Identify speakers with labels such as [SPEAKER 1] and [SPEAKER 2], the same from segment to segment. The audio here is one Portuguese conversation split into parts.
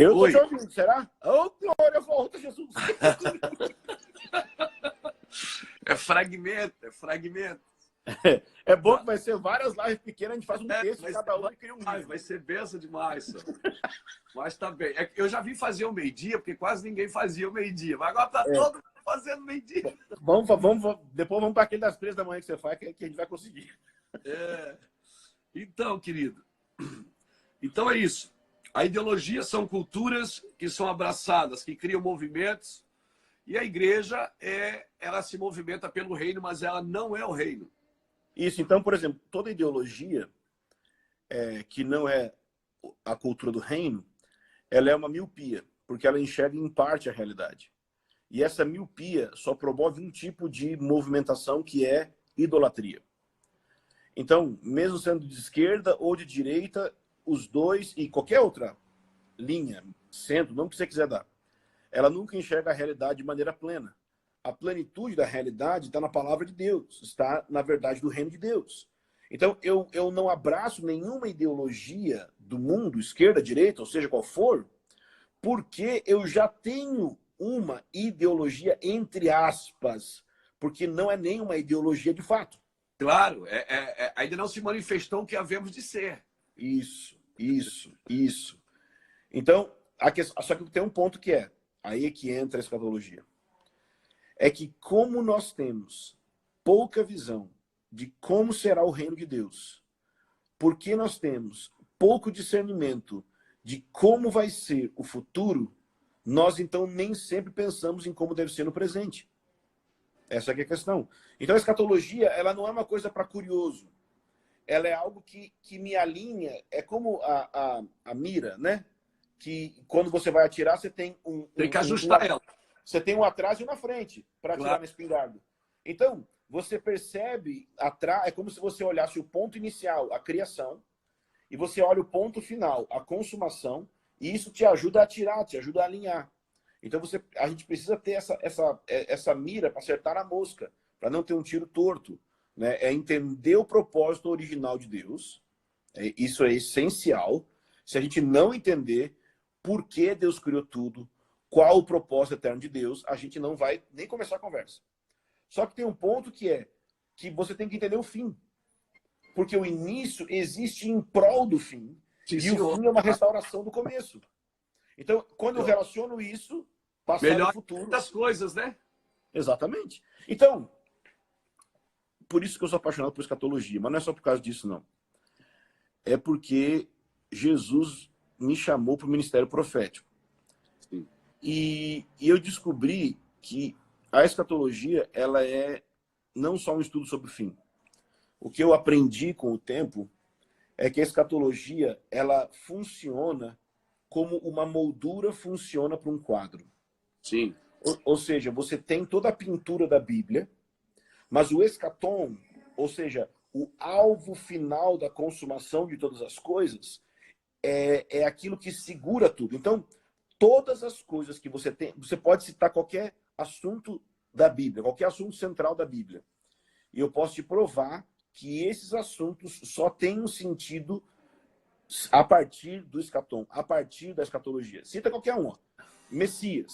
[SPEAKER 1] Eu tô
[SPEAKER 2] Oi.
[SPEAKER 1] te ouvindo, será? Oh, glória, volta, Jesus.
[SPEAKER 2] É fragmento, é fragmento.
[SPEAKER 1] É bom que vai ser várias lives pequenas, a gente faz um texto
[SPEAKER 2] Vai
[SPEAKER 1] cada
[SPEAKER 2] ser,
[SPEAKER 1] um e cria um livro.
[SPEAKER 2] vai ser benção demais, senhor. Mas tá bem. É que eu já vim fazer o meio-dia, porque quase ninguém fazia o meio-dia. Mas agora tá todo mundo fazendo meio-dia.
[SPEAKER 1] Depois vamos para aquele das 3 da manhã que você faz, que a gente vai conseguir.
[SPEAKER 2] Então, querido, então é isso. A ideologia são culturas que são abraçadas, que criam movimentos, e a igreja, ela se movimenta pelo reino, mas ela não é o reino.
[SPEAKER 1] Isso, então, por exemplo, toda ideologia que não é a cultura do reino, ela é uma miopia, porque ela enxerga em parte a realidade. E essa miopia só promove um tipo de movimentação que é idolatria. Então, mesmo sendo de esquerda ou de direita, os dois e qualquer outra linha, centro, não que você quiser dar, ela nunca enxerga a realidade de maneira plena. A plenitude da realidade está na palavra de Deus, está na verdade do reino de Deus. Então, eu não abraço nenhuma ideologia do mundo, esquerda, direita, ou seja, qual for, porque eu já tenho uma ideologia entre aspas, porque não é nenhuma ideologia de fato.
[SPEAKER 2] Claro, ainda não se manifestou o que havemos de ser.
[SPEAKER 1] Isso. Então, só que tem um ponto que aí é que entra a escatologia. É que como nós temos pouca visão de como será o reino de Deus, porque nós temos pouco discernimento de como vai ser o futuro, nós então nem sempre pensamos em como deve ser no presente. Essa aqui é a questão. Então a escatologia, ela não é uma coisa para curioso. Ela é algo que me alinha, é como a mira, né? Que quando você vai atirar, você tem
[SPEAKER 2] Tem que ajustar ela.
[SPEAKER 1] Você tem um atrás e um na frente para atirar
[SPEAKER 2] Claro.
[SPEAKER 1] na espingarda. Então, você percebe atrás, é como se você olhasse o ponto inicial, a criação, e você olha o ponto final, a consumação, e isso te ajuda a atirar, te ajuda a alinhar. Então a gente precisa ter essa mira para acertar a mosca, para não ter um tiro torto. Né? É entender o propósito original de Deus. Isso é essencial. Se a gente não entender por que Deus criou tudo, qual o propósito eterno de Deus, a gente não vai nem começar a conversa. Só que tem um ponto que você tem que entender o fim. Porque o início existe em prol do fim.
[SPEAKER 2] Sim,
[SPEAKER 1] e
[SPEAKER 2] senhor.
[SPEAKER 1] O fim é uma restauração do começo. Então, quando eu relaciono isso, passado
[SPEAKER 2] melhor
[SPEAKER 1] e futuro...
[SPEAKER 2] das coisas, né?
[SPEAKER 1] Exatamente. Então, por isso que eu sou apaixonado por escatologia. Mas não é só por causa disso, não. É porque Jesus me chamou para o ministério profético.
[SPEAKER 2] Sim.
[SPEAKER 1] E eu descobri que a escatologia, ela é não só um estudo sobre o fim. O que eu aprendi com o tempo é que a escatologia, ela funciona como uma moldura funciona para um quadro.
[SPEAKER 2] Sim.
[SPEAKER 1] Ou seja, você tem toda a pintura da Bíblia, mas o escatom, ou seja, o alvo final da consumação de todas as coisas, é aquilo que segura tudo. Então, todas as coisas que você tem, você pode citar qualquer assunto da Bíblia, qualquer assunto central da Bíblia. E eu posso te provar que esses assuntos só têm um sentido a partir do escatom, a partir da escatologia. Cita qualquer um. Messias.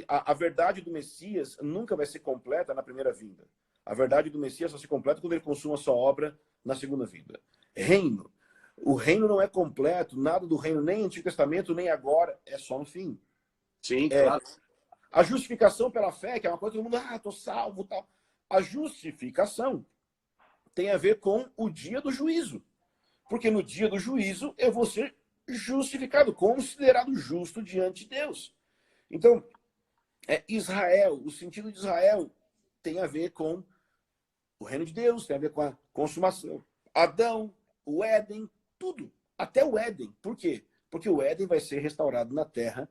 [SPEAKER 1] A verdade do Messias nunca vai ser completa na primeira vinda. A verdade do Messias só se completa quando ele consuma a sua obra na segunda vinda. Reino. O reino não é completo, nada do reino, nem no Antigo Testamento, nem agora, é só no fim.
[SPEAKER 2] Sim, claro.
[SPEAKER 1] A justificação pela fé, que é uma coisa que todo mundo, tô salvo, tal. A justificação tem a ver com o dia do juízo. Porque no dia do juízo eu vou ser justificado, considerado justo diante de Deus. Então, Israel, o sentido de Israel tem a ver com o reino de Deus, tem a ver com a consumação. Adão, o Éden, tudo. Até o Éden. Por quê? Porque o Éden vai ser restaurado na terra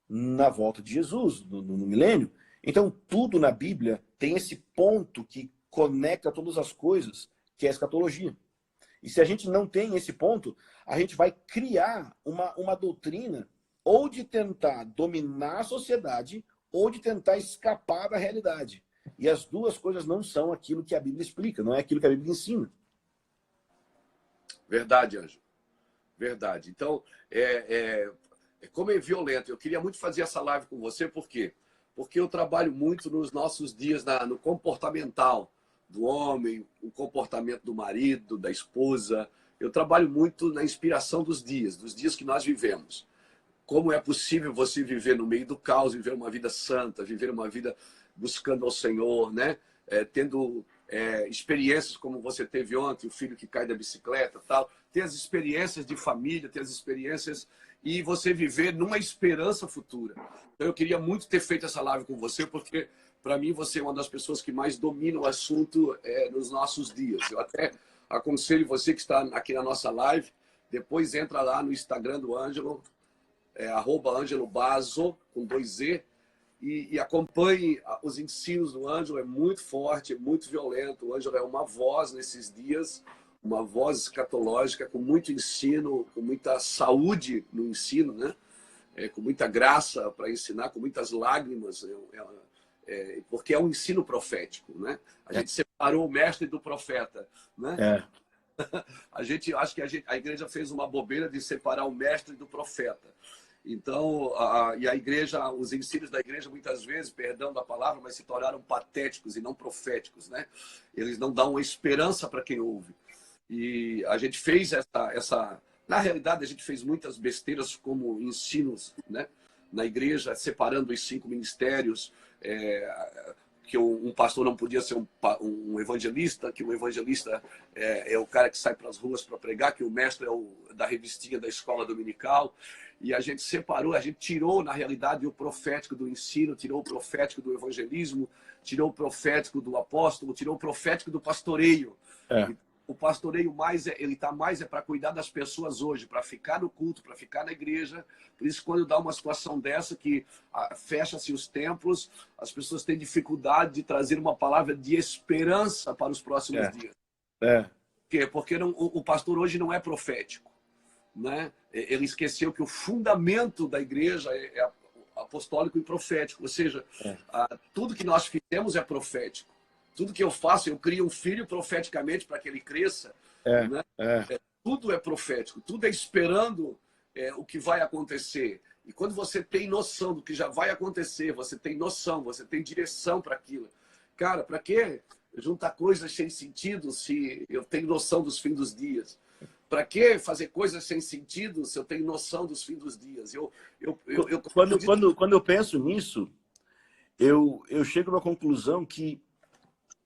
[SPEAKER 1] na volta de Jesus, no milênio. Então, tudo na Bíblia tem esse ponto que conecta todas as coisas, que é a escatologia. E se a gente não tem esse ponto, a gente vai criar uma doutrina ou de tentar dominar a sociedade ou de tentar escapar da realidade. E as duas coisas não são aquilo que a Bíblia explica, não é aquilo que a Bíblia ensina.
[SPEAKER 2] Verdade, Ângelo. Verdade. Então, como é violento. Eu queria muito fazer essa live com você, por quê? Porque eu trabalho muito nos nossos dias no comportamental do homem, o comportamento do marido, da esposa. Eu trabalho muito na inspiração dos dias que nós vivemos. Como é possível você viver no meio do caos, viver uma vida santa, viver uma vida buscando ao Senhor, né? Tendo experiências como você teve ontem, o filho que cai da bicicleta, tal. Ter as experiências de família, ter as experiências e você viver numa esperança futura. Então, eu queria muito ter feito essa live com você, porque para mim você é uma das pessoas que mais domina o assunto nos nossos dias. Eu até aconselho você que está aqui na nossa live, depois entra lá no Instagram do Ângelo, @AngeloBasso, com 2 E, e acompanhe os ensinos do Ângelo. É muito forte, é muito violento. O Ângelo é uma voz nesses dias, uma voz escatológica, com muito ensino, com muita saúde no ensino, né? Com muita graça para ensinar, com muitas lágrimas, porque é um ensino profético, né? A gente separou o mestre do profeta, né? Acho que a igreja fez uma bobeira de separar o mestre do profeta. Então, e a igreja, os ensinos da igreja, muitas vezes, perdão da palavra, mas se tornaram patéticos e não proféticos, né? Eles não dão uma esperança para quem ouve. E a gente fez na realidade, a gente fez muitas besteiras como ensinos, né? Na igreja, separando os 5 ministérios, que um pastor não podia ser um evangelista, que o evangelista é o cara que sai para as ruas para pregar, que o mestre é da revistinha da escola dominical. E a gente separou, a gente tirou, na realidade, o profético do ensino, tirou o profético do evangelismo, tirou o profético do apóstolo, tirou o profético do pastoreio. O pastoreio ele está mais para cuidar das pessoas hoje, para ficar no culto, para ficar na igreja. Por isso, quando dá uma situação dessa, que fecha-se os templos, as pessoas têm dificuldade de trazer uma palavra de esperança para os próximos dias. Por quê? Porque o pastor hoje não é profético, né? Ele esqueceu que o fundamento da igreja é apostólico e profético. Ou seja, tudo que nós fizemos é profético. Tudo que eu faço, eu crio um filho profeticamente para que ele cresça. Né? Tudo é profético, tudo é esperando o que vai acontecer. E quando você tem noção do que já vai acontecer, você tem noção, você tem direção para aquilo. Cara, para que juntar coisas sem sentido se eu tenho noção dos fins dos dias? Para que fazer coisas sem sentido se eu tenho noção dos fins dos dias?
[SPEAKER 1] Quando eu penso nisso, eu chego a uma conclusão que,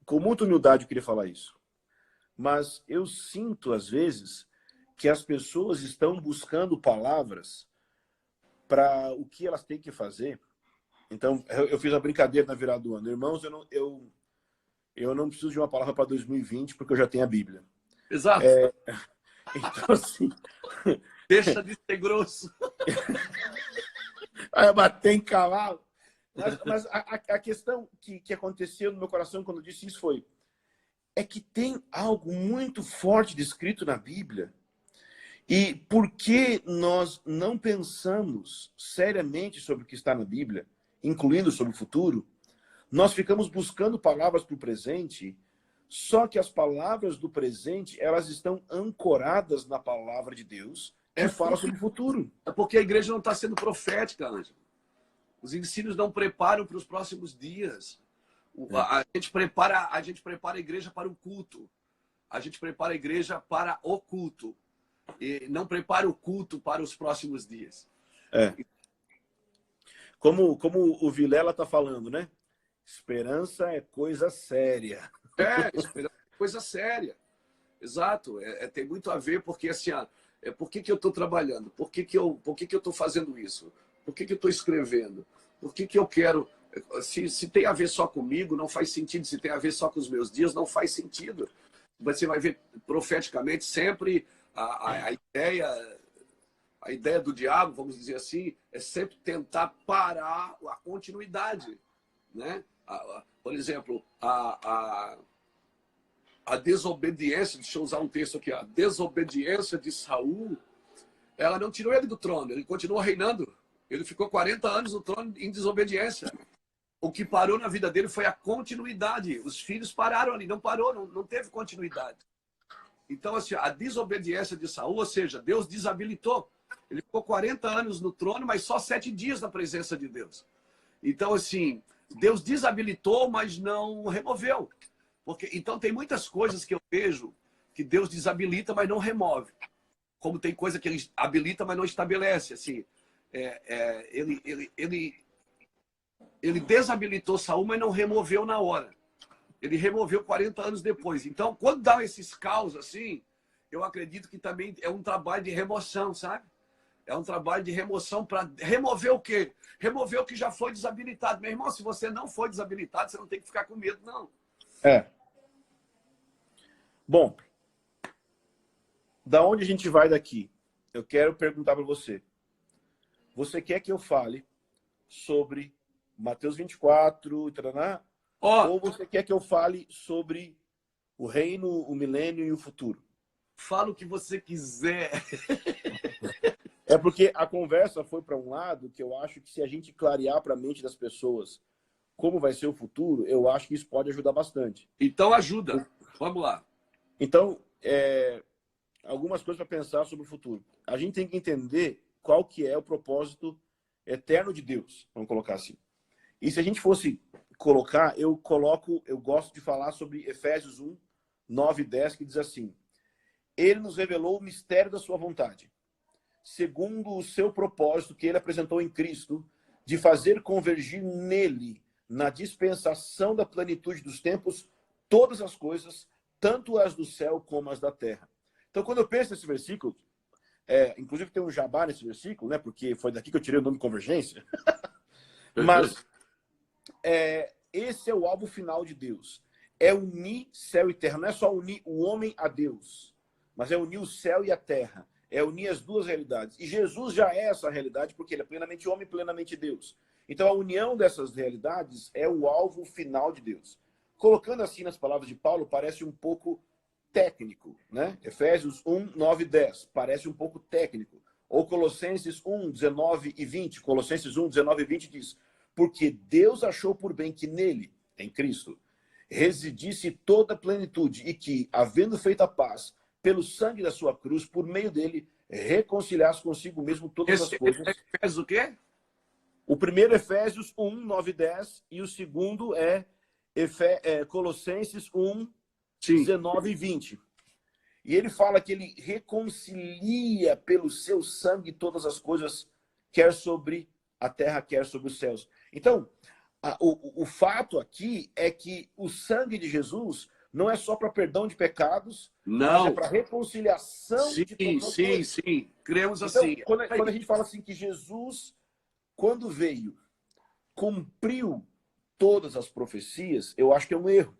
[SPEAKER 1] com muita humildade, eu queria falar isso. Mas eu sinto, às vezes, que as pessoas estão buscando palavras para o que elas têm que fazer. Então, eu fiz a brincadeira na virada do ano. Irmãos, eu não preciso de uma palavra para 2020, porque eu já tenho a Bíblia.
[SPEAKER 2] Exato.
[SPEAKER 1] Então, assim...
[SPEAKER 2] Deixa de ser grosso.
[SPEAKER 1] Aí eu bater em cavalo. Mas a questão que aconteceu no meu coração quando eu disse isso é que tem algo muito forte descrito na Bíblia. E por que nós não pensamos seriamente sobre o que está na Bíblia, incluindo sobre o futuro, nós ficamos buscando palavras para o presente, só que as palavras do presente, elas estão ancoradas na palavra de Deus, que fala sobre o futuro.
[SPEAKER 2] É porque a igreja não está sendo profética, Ângelo. Os ensinos não preparam para os próximos dias. A gente prepara a igreja para o culto. A gente prepara a igreja para o culto. E não prepara o culto para os próximos dias.
[SPEAKER 1] Como o Vilela está falando, né? Esperança é coisa séria.
[SPEAKER 2] Esperança é coisa séria. Exato. Tem muito a ver, porque assim, por que eu estou trabalhando? Por que eu estou fazendo isso? Por que eu estou escrevendo? Por que eu quero... Se tem a ver só comigo, não faz sentido. Se tem a ver só com os meus dias, não faz sentido. Você vai ver profeticamente sempre a ideia do diabo, vamos dizer assim, é sempre tentar parar a continuidade, né? Por exemplo, a desobediência, deixa eu usar um texto aqui, a desobediência de Saul, ela não tirou ele do trono, ele continuou reinando. Ele ficou 40 anos no trono em desobediência. O que parou na vida dele foi a continuidade. Os filhos pararam ali, não parou, não teve continuidade. Então, assim, a desobediência de Saul, ou seja, Deus desabilitou. Ele ficou 40 anos no trono, mas só 7 dias na presença de Deus. Então, assim, Deus desabilitou, mas não removeu. Então, tem muitas coisas que eu vejo que Deus desabilita, mas não remove. Como tem coisa que ele habilita, mas não estabelece. Assim, ele desabilitou Saul, mas não removeu na hora. Ele removeu 40 anos depois. Então, quando dá esses caos assim, eu acredito que também é um trabalho de remoção, sabe? É um trabalho de remoção para remover o quê? Remover o que já foi desabilitado. Meu irmão, se você não foi desabilitado, você não tem que ficar com medo, não.
[SPEAKER 1] Bom, da onde a gente vai daqui? Eu quero perguntar para você. Você quer que eu fale sobre Mateus 24, taraná, ou você quer que eu fale sobre o reino, o milênio e o futuro?
[SPEAKER 2] Fala o que você quiser.
[SPEAKER 1] É porque a conversa foi para um lado que eu acho que se a gente clarear para a mente das pessoas como vai ser o futuro, eu acho que isso pode ajudar bastante.
[SPEAKER 2] Então ajuda. Vamos lá.
[SPEAKER 1] Então, algumas coisas para pensar sobre o futuro. A gente tem que entender qual que é o propósito eterno de Deus, vamos colocar assim. E se a gente fosse colocar, eu gosto de falar sobre Efésios 1, 9 e 10, que diz assim: Ele nos revelou o mistério da sua vontade, segundo o seu propósito que ele apresentou em Cristo, de fazer convergir nele, na dispensação da plenitude dos tempos, todas as coisas, tanto as do céu como as da terra. Então, quando eu penso nesse versículo, inclusive tem um jabá nesse versículo, né? Porque foi daqui que eu tirei o nome convergência. Mas esse é o alvo final de Deus. É unir céu e terra. Não é só unir o homem a Deus, mas é unir o céu e a terra. É unir as duas realidades. E Jesus já é essa realidade, porque ele é plenamente homem e plenamente Deus. Então, a união dessas realidades é o alvo final de Deus. Colocando assim nas palavras de Paulo, parece um pouco técnico, né? Efésios 1, 9 e 10, parece um pouco técnico. Ou Colossenses 1, 19 e 20. Colossenses 1, 19 e 20 diz: porque Deus achou por bem que nele, em Cristo, residisse toda a plenitude e que, havendo feito a paz pelo sangue da sua cruz, por meio dele, reconciliasse consigo mesmo todas as coisas.
[SPEAKER 2] Efésios o quê?
[SPEAKER 1] O primeiro é Efésios 1, 9 e 10, e o segundo é Colossenses 1,
[SPEAKER 2] Sim.
[SPEAKER 1] 19 e 20. E ele fala que ele reconcilia pelo seu sangue todas as coisas, quer sobre a terra, quer sobre os céus. Então, o fato aqui é que o sangue de Jesus não é só para perdão de pecados,
[SPEAKER 2] não,
[SPEAKER 1] mas é para reconciliação
[SPEAKER 2] sim,
[SPEAKER 1] de todas as coisas.
[SPEAKER 2] Sim, cremos
[SPEAKER 1] então,
[SPEAKER 2] assim.
[SPEAKER 1] Quando a gente fala assim que Jesus, quando veio, cumpriu todas as profecias, eu acho que é um erro.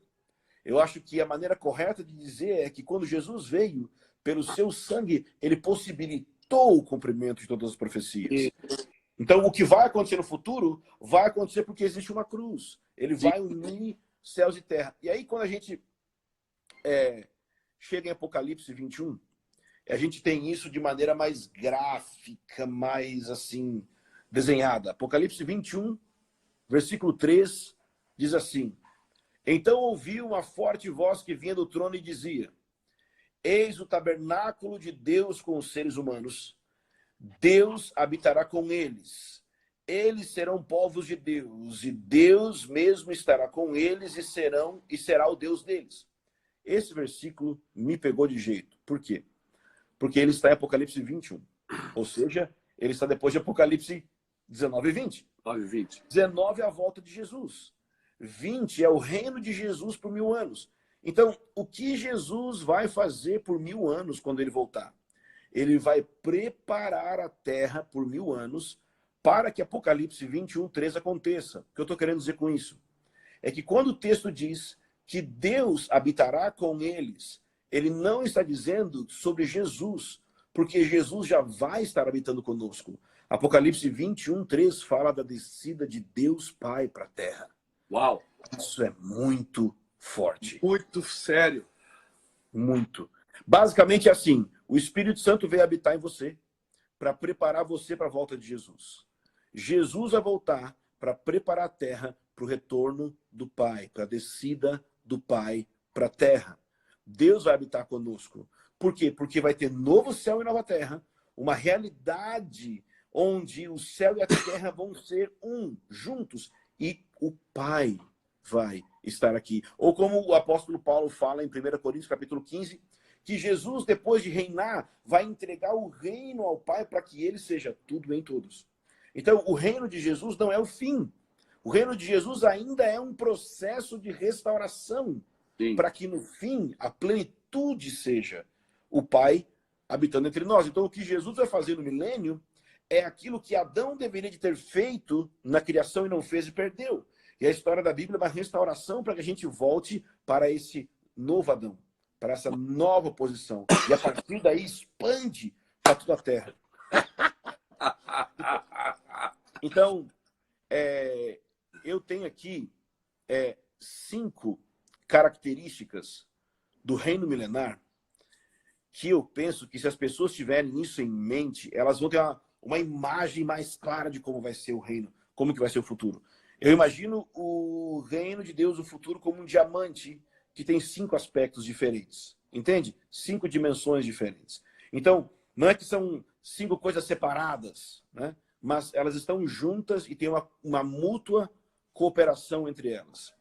[SPEAKER 1] Eu acho que a maneira correta de dizer é que quando Jesus veio, pelo seu sangue, ele possibilitou o cumprimento de todas as profecias. Então, o que vai acontecer no futuro, vai acontecer porque existe uma cruz. Ele vai unir céus e terra. E aí, quando a gente chega em Apocalipse 21, a gente tem isso de maneira mais gráfica, mais assim, desenhada. Apocalipse 21, versículo 3, diz assim: então ouvi uma forte voz que vinha do trono e dizia: eis o tabernáculo de Deus com os seres humanos. Deus habitará com eles. Eles serão povos de Deus, e Deus mesmo estará com eles e será o Deus deles. Esse versículo me pegou de jeito. Por quê? Porque ele está em Apocalipse 21. Ou seja, ele está depois de Apocalipse 19 e 20. 19 é a volta de Jesus. 20 é o reino de Jesus por 1000 anos. Então, o que Jesus vai fazer por 1000 anos quando ele voltar? Ele vai preparar a terra por 1000 anos para que Apocalipse 21, 3 aconteça. O que eu estou querendo dizer com isso? É que quando o texto diz que Deus habitará com eles, ele não está dizendo sobre Jesus, porque Jesus já vai estar habitando conosco. Apocalipse 21, 3 fala da descida de Deus Pai para a terra.
[SPEAKER 2] Uau!
[SPEAKER 1] Isso é muito forte.
[SPEAKER 2] Muito sério.
[SPEAKER 1] Muito. Basicamente assim, o Espírito Santo veio habitar em você para preparar você para a volta de Jesus. Jesus vai voltar para preparar a terra para o retorno do Pai, para a descida do Pai para a terra. Deus vai habitar conosco. Por quê? Porque vai ter novo céu e nova terra, uma realidade onde o céu e a terra vão ser juntos, e o Pai vai estar aqui. Ou como o apóstolo Paulo fala em 1 Coríntios capítulo 15, que Jesus, depois de reinar, vai entregar o reino ao Pai para que ele seja tudo em todos. Então, o reino de Jesus não é o fim. O reino de Jesus ainda é um processo de restauração, para que no fim a plenitude seja o Pai habitando entre nós. Então, o que Jesus vai fazer no milênio é aquilo que Adão deveria de ter feito na criação e não fez e perdeu. E a história da Bíblia é uma restauração para que a gente volte para esse novo Adão, para essa nova posição. E a partir daí expande para toda a terra. Então, eu tenho aqui 5 características do reino milenar que eu penso que, se as pessoas tiverem isso em mente, elas vão ter uma imagem mais clara de como vai ser o reino, como que vai ser o futuro. Eu imagino o reino de Deus, o futuro, como um diamante que tem 5 aspectos diferentes. Entende? 5 dimensões diferentes. Então, não é que são 5 coisas separadas, né? Mas elas estão juntas e tem uma mútua cooperação entre elas.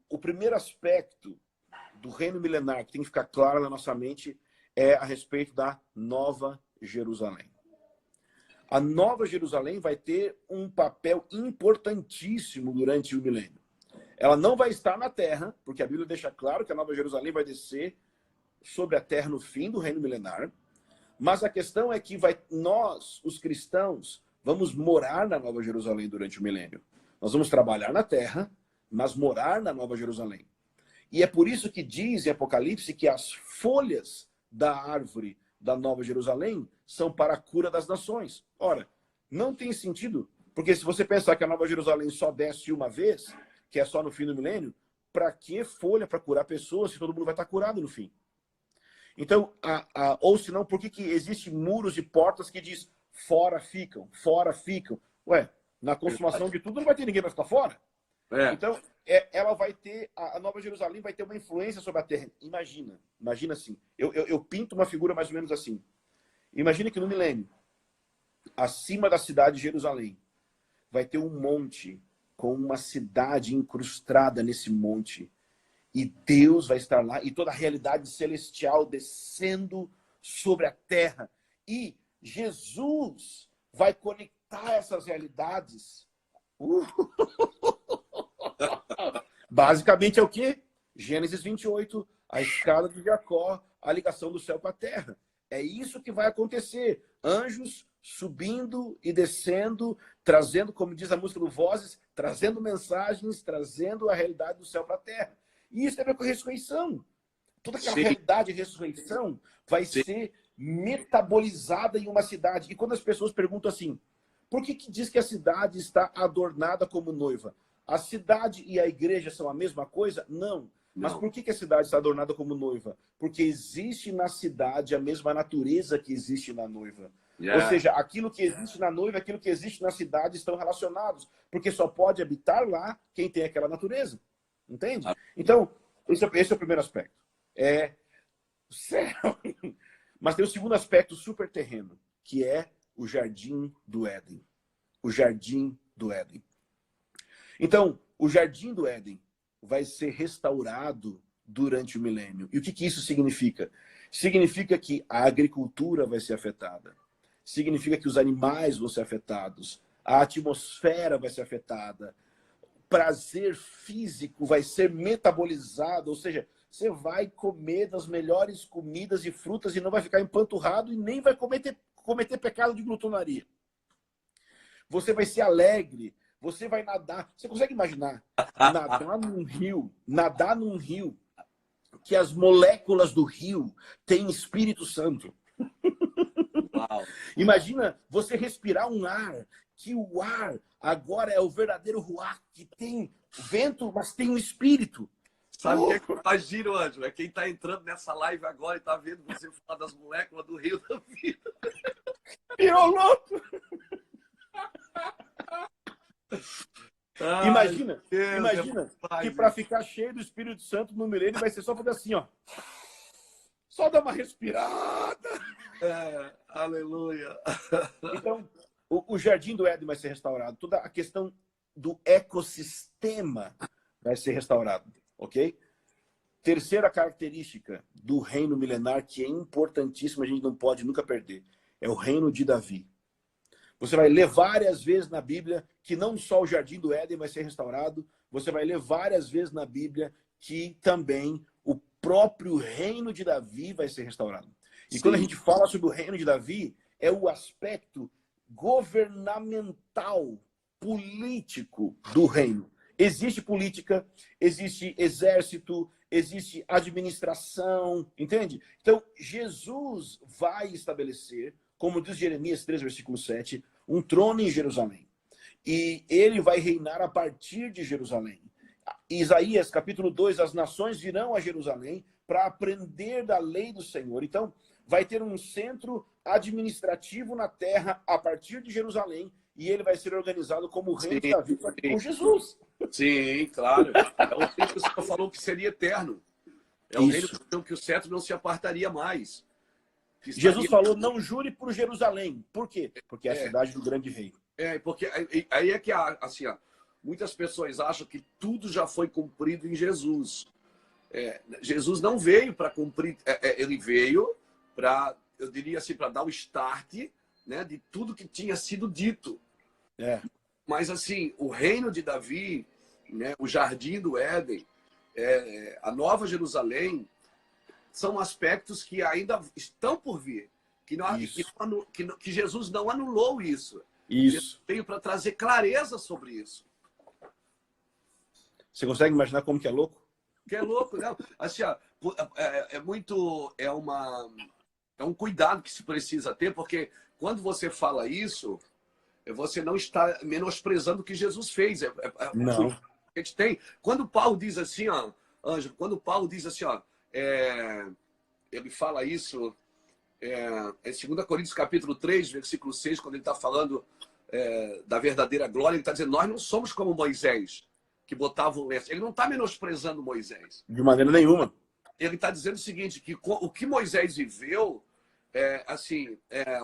[SPEAKER 1] O primeiro aspecto do reino milenar que tem que ficar claro na nossa mente é a respeito da Nova Jerusalém. A Nova Jerusalém vai ter um papel importantíssimo durante o milênio. Ela não vai estar na terra, porque a Bíblia deixa claro que a Nova Jerusalém vai descer sobre a terra no fim do reino milenar. Mas a questão é que nós, os cristãos, vamos morar na Nova Jerusalém durante o milênio. Nós vamos trabalhar na terra, mas morar na Nova Jerusalém. E é por isso que diz em Apocalipse que as folhas da árvore da Nova Jerusalém são para a cura das nações. Ora, não tem sentido, porque se você pensar que a Nova Jerusalém só desce uma vez, que é só no fim do milênio, para que folha para curar pessoas se todo mundo vai estar curado no fim? Então, ou senão, por que existem muros e portas que diz fora ficam, fora ficam? Ué, na consumação de tudo não vai ter ninguém para ficar fora. Então, ela vai ter, a Nova Jerusalém vai ter uma influência sobre a terra. Imagina assim. Eu pinto uma figura mais ou menos assim. Imagina que no milênio, acima da cidade de Jerusalém, vai ter um monte com uma cidade incrustada nesse monte. E Deus vai estar lá, e toda a realidade celestial descendo sobre a terra. E Jesus vai conectar essas realidades. Basicamente é o quê? Gênesis 28, a escada de Jacó, a ligação do céu com a terra. É isso que vai acontecer. Anjos subindo e descendo, trazendo, como diz a música do Vozes, trazendo mensagens, trazendo a realidade do céu para a terra. E isso tem a ver com a ressurreição. Toda aquela realidade de ressurreição vai ser metabolizada em uma cidade. E quando as pessoas perguntam assim, por que diz que a cidade está adornada como noiva? A cidade e a igreja são a mesma coisa? Não. Mas por que a cidade está adornada como noiva? Porque existe na cidade a mesma natureza que existe na noiva. Ou seja, aquilo que existe na noiva, aquilo que existe na cidade estão relacionados. Porque só pode habitar lá quem tem aquela natureza. Entende? Então, esse é o primeiro aspecto. É o céu. Mas tem o segundo aspecto super terreno, que é o Jardim do Éden. O Jardim do Éden. Então, o Jardim do Éden vai ser restaurado durante o milênio. E o que isso significa? Significa que a agricultura vai ser afetada. Significa que os animais vão ser afetados. A atmosfera vai ser afetada. Prazer físico vai ser metabolizado, ou seja, você vai comer das melhores comidas e frutas e não vai ficar empanturrado e nem vai cometer pecado de glutonaria. Você vai ser alegre, você vai nadar. Você consegue imaginar nadar num rio que as moléculas do rio têm Espírito Santo? Uau. Imagina você respirar um ar, que o ar agora é o verdadeiro ruach, que tem vento, mas tem um espírito.
[SPEAKER 2] Sabe o que é que faz giro, Ângelo? É quem está entrando nessa live agora e está vendo você falar das moléculas do rio da vida.
[SPEAKER 1] Virou louco! Imagina que para ficar cheio do Espírito Santo no milênio vai ser só fazer assim, ó. Só dar uma respirada.
[SPEAKER 2] Aleluia.
[SPEAKER 1] Então, o Jardim do Éden vai ser restaurado. Toda a questão do ecossistema vai ser restaurado, ok? Terceira característica do reino milenar, que é importantíssima, a gente não pode nunca perder, é o reino de Davi. Você vai ler várias vezes na Bíblia que não só o Jardim do Éden vai ser restaurado, você vai ler várias vezes na Bíblia que também o próprio reino de Davi vai ser restaurado. E
[SPEAKER 2] Sim.
[SPEAKER 1] quando a gente fala sobre o reino de Davi, é o aspecto governamental, político do reino. Existe política, existe exército, existe administração, entende? Então, Jesus vai estabelecer, como diz Jeremias 3, versículo 7, um trono em Jerusalém. E ele vai reinar a partir de Jerusalém. Isaías, capítulo 2, as nações virão a Jerusalém para aprender da lei do Senhor. Então, vai ter um centro administrativo na terra a partir de Jerusalém, e ele vai ser organizado como o reino de Davi com Jesus.
[SPEAKER 2] Sim, claro. É o reino que o Senhor falou que seria eterno. É o reino que o cetro não se apartaria mais.
[SPEAKER 1] Jesus falou, não jure por Jerusalém. Por quê? Porque é a cidade do grande rei.
[SPEAKER 2] Porque aí é que, assim, muitas pessoas acham que tudo já foi cumprido em Jesus. Jesus não veio para cumprir, ele veio para, eu diria assim, para dar o start, né, de tudo que tinha sido dito. Mas, assim, o reino de Davi, né, o Jardim do Éden, a Nova Jerusalém, são aspectos que ainda estão por vir. Que Jesus não anulou isso. Jesus veio para trazer clareza sobre isso.
[SPEAKER 1] Você consegue imaginar como que é louco?
[SPEAKER 2] Que é louco, né? Assim, é um cuidado que se precisa ter, porque quando você fala isso, você não está menosprezando o que Jesus fez.
[SPEAKER 1] Não.
[SPEAKER 2] A gente tem. Quando Paulo diz assim, Ângelo, quando Paulo diz assim, ele fala isso em 2 Coríntios capítulo 3, versículo 6, quando ele está falando da verdadeira glória, ele está dizendo, nós não somos como Moisés, que botava o lenço. Ele não está menosprezando Moisés.
[SPEAKER 1] De maneira nenhuma.
[SPEAKER 2] Ele está dizendo o seguinte, que o que Moisés viveu,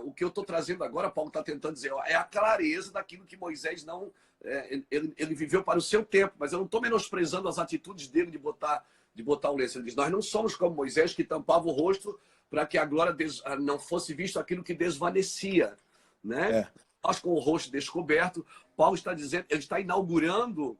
[SPEAKER 2] o que eu estou trazendo agora, Paulo está tentando dizer, é a clareza daquilo que Moisés não... ele viveu para o seu tempo, mas eu não estou menosprezando as atitudes dele de botar o lenço. Ele diz, nós não somos como Moisés, que tampava o rosto para que a glória não fosse visto aquilo que desvanecia, né? Nós com o rosto descoberto, Paulo está dizendo, ele está inaugurando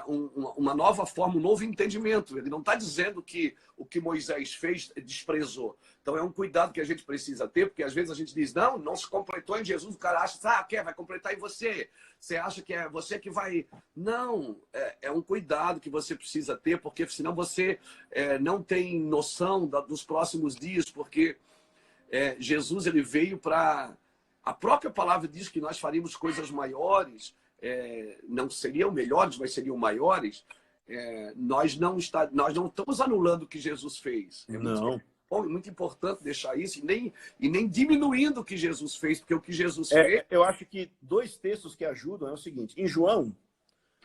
[SPEAKER 2] uma nova forma, um novo entendimento. Ele não está dizendo que o que Moisés fez desprezou. Então é um cuidado que a gente precisa ter, porque às vezes a gente diz, não se completou em Jesus, o cara acha, vai completar em você. Você acha que é você que vai... Não, é um cuidado que você precisa ter, porque senão você não tem noção dos próximos dias, porque Jesus ele veio para... A própria palavra diz que nós faríamos coisas maiores, não seriam melhores, mas seriam maiores. Nós não estamos anulando o que Jesus fez. Muito importante deixar isso, e nem diminuindo o que Jesus fez, porque o que Jesus fez...
[SPEAKER 1] Eu acho que dois textos que ajudam é o seguinte. Em João,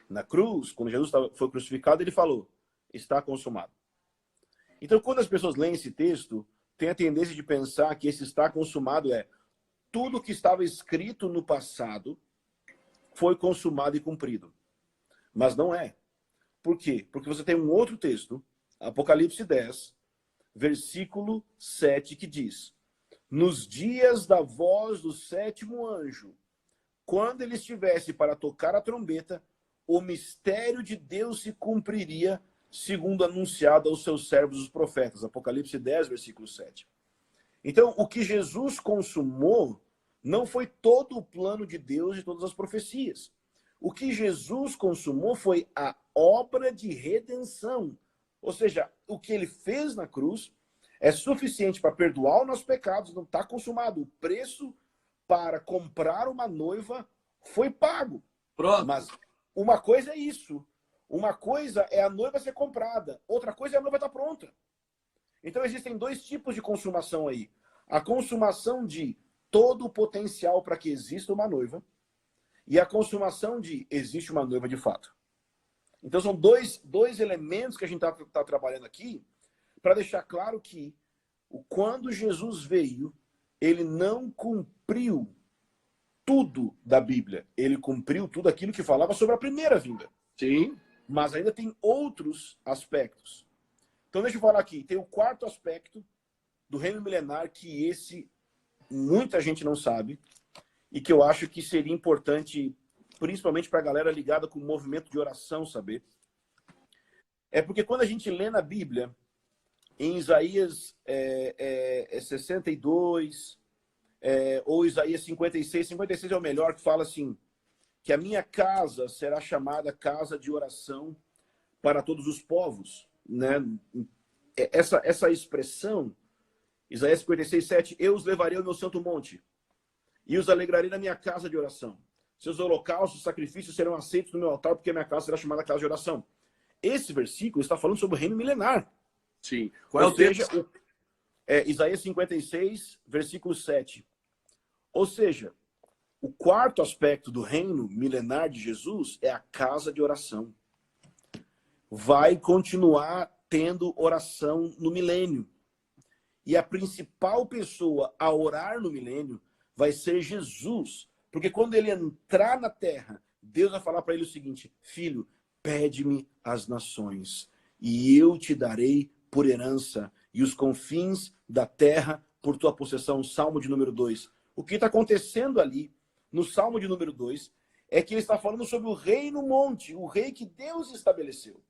[SPEAKER 1] na cruz, quando Jesus foi crucificado, ele falou, está consumado. Então, quando as pessoas leem esse texto, tem a tendência de pensar que esse está consumado tudo que estava escrito no passado foi consumado e cumprido. Mas não é. Por quê? Porque você tem um outro texto, Apocalipse 10, versículo 7, que diz, nos dias da voz do sétimo anjo, quando ele estivesse para tocar a trombeta, o mistério de Deus se cumpriria, segundo anunciado aos seus servos os profetas. Apocalipse 10, versículo 7. Então, o que Jesus consumou não foi todo o plano de Deus e todas as profecias. O que Jesus consumou foi a obra de redenção. Ou seja, o que ele fez na cruz é suficiente para perdoar os nossos pecados, não está consumado. O preço para comprar uma noiva foi pago.
[SPEAKER 2] Pronto.
[SPEAKER 1] Mas uma coisa é isso. Uma coisa é a noiva ser comprada. Outra coisa é a noiva estar pronta. Então existem dois tipos de consumação aí. A consumação de todo o potencial para que exista uma noiva e a consumação de existe uma noiva de fato. Então são dois elementos que a gente está trabalhando aqui para deixar claro que quando Jesus veio, ele não cumpriu tudo da Bíblia. Ele cumpriu tudo aquilo que falava sobre a primeira vinda.
[SPEAKER 2] Sim.
[SPEAKER 1] Mas ainda tem outros aspectos. Então deixa eu falar aqui. Tem o quarto aspecto do reino milenar, que esse muita gente não sabe, e que eu acho que seria importante, principalmente para a galera ligada com o movimento de oração, saber. É porque quando a gente lê na Bíblia, em Isaías 62, ou Isaías 56, 56 é o melhor, que fala assim, que a minha casa será chamada casa de oração para todos os povos, né? Essa expressão, Isaías 56, 7, eu os levarei ao meu santo monte e os alegrarei na minha casa de oração. Seus holocaustos, sacrifícios serão aceitos no meu altar, porque a minha casa será chamada casa de oração. Esse versículo está falando sobre o reino milenar.
[SPEAKER 2] Sim. Qual é o texto?
[SPEAKER 1] Isaías 56, versículo 7. Ou seja, o quarto aspecto do reino milenar de Jesus é a casa de oração. Vai continuar tendo oração no milênio. E a principal pessoa a orar no milênio vai ser Jesus. Porque quando ele entrar na terra, Deus vai falar para ele o seguinte: filho, pede-me as nações, e eu te darei por herança, e os confins da terra por tua possessão. Salmo de número 2. O que está acontecendo ali, no Salmo de número 2, é que ele está falando sobre o rei no monte, o rei que Deus estabeleceu.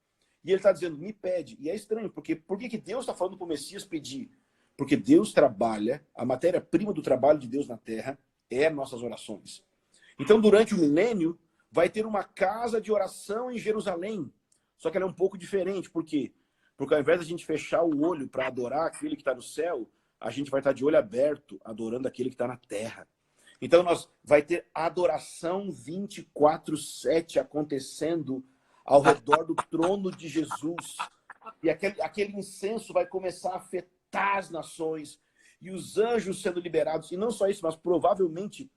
[SPEAKER 1] E ele está dizendo, me pede. E é estranho, porque por que Deus está falando para o Messias pedir? Porque Deus trabalha, a matéria-prima do trabalho de Deus na terra é nossas orações. Então, durante o milênio, vai ter uma casa de oração em Jerusalém. Só que ela é um pouco diferente. Por quê? Porque ao invés de a gente fechar o olho para adorar aquele que está no céu, a gente vai estar de olho aberto, adorando aquele que está na terra. Então, vai ter adoração 24/7 acontecendo ao redor do trono de Jesus. E aquele incenso vai começar a afetar as nações, e os anjos sendo liberados. E não só isso, mas provavelmente